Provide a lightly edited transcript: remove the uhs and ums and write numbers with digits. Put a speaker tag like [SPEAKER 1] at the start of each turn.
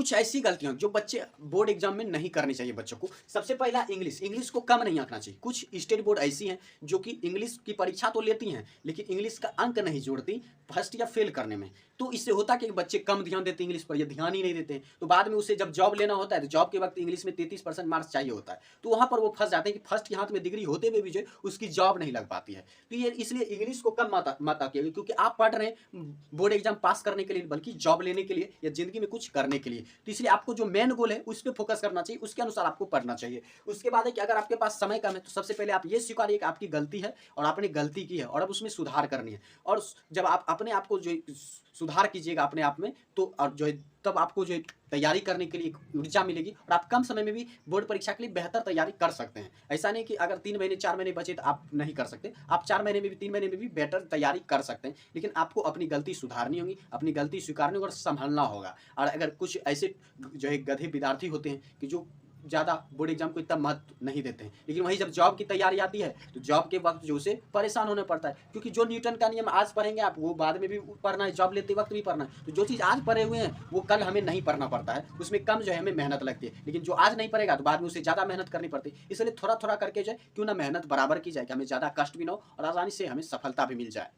[SPEAKER 1] कुछ ऐसी गलतियाँ जो बच्चे बोर्ड एग्जाम में नहीं करनी चाहिए बच्चों को। सबसे पहला इंग्लिश, इंग्लिश को कम नहीं आंकना चाहिए। कुछ स्टेट बोर्ड ऐसी हैं जो कि इंग्लिश की परीक्षा तो लेती हैं, लेकिन इंग्लिश का अंक नहीं जोड़ती फर्स्ट या फेल करने में। तो इससे होता कि बच्चे कम ध्यान देते इंग्लिश पर या ध्यान ही नहीं देते हैं। तो बाद में उसे जब जॉब लेना होता है तो जॉब के वक्त इंग्लिश में 33% मार्क्स चाहिए होता है। तो वहाँ पर वो फंस जाते हैं कि फर्स्ट के हाथ में डिग्री होते हुए भी जो है उसकी जॉब नहीं लग पाती है। तो ये इसलिए इंग्लिश को कम मत आंकिए, क्योंकि आप पढ़ रहे हैं बोर्ड एग्जाम पास करने के लिए, बल्कि जॉब लेने के लिए या जिंदगी में कुछ करने के लिए। तो इसलिए आपको जो मेन गोल है उस पर फोकस करना चाहिए, उसके अनुसार आपको पढ़ना चाहिए। उसके बाद है कि अगर आपके पास समय कम है तो सबसे पहले आप ये स्वीकारिए कि आपकी गलती है और आपने गलती की है और अब उसमें सुधार करनी है। और जब आप अपने आप को जो सुधार कीजिएगा अपने आप में, तो और जो है तब आपको जो है तैयारी करने के लिए एक ऊर्जा मिलेगी और आप कम समय में भी बोर्ड परीक्षा के लिए बेहतर तैयारी कर सकते हैं। ऐसा नहीं कि अगर 3 महीने 4 महीने बचे तो आप नहीं कर सकते, आप 4 महीने में भी 3 महीने में भी बेहतर तैयारी कर सकते हैं। लेकिन आपको अपनी गलती सुधारनी होगी, अपनी गलती स्वीकारनी होगी और संभलना होगा। और अगर कुछ ऐसे जो है गधे विद्यार्थी होते हैं कि जो ज़्यादा बोर्ड एग्जाम को इतना महत्व नहीं देते हैं, लेकिन वहीं जब जॉब की तैयारी आती है तो जॉब के वक्त जो उसे परेशान होना पड़ता है, क्योंकि जो न्यूटन का नियम आज पढ़ेंगे आप वो बाद में भी पढ़ना है, जॉब लेते वक्त भी पढ़ना है। तो जो चीज़ आज पढ़े हुए हैं वो कल हमें नहीं पढ़ना पड़ता है, उसमें कम जो है हमें मेहनत लगती है। लेकिन जो आज नहीं पढ़ेगा तो बाद में उसे ज़्यादा मेहनत करनी पड़ती है। इसलिए थोड़ा थोड़ा करके जो है क्यों ना मेहनत बराबर की जाए कि हमें ज़्यादा कष्ट भी ना हो और आसानी से हमें सफलता भी मिल जाए।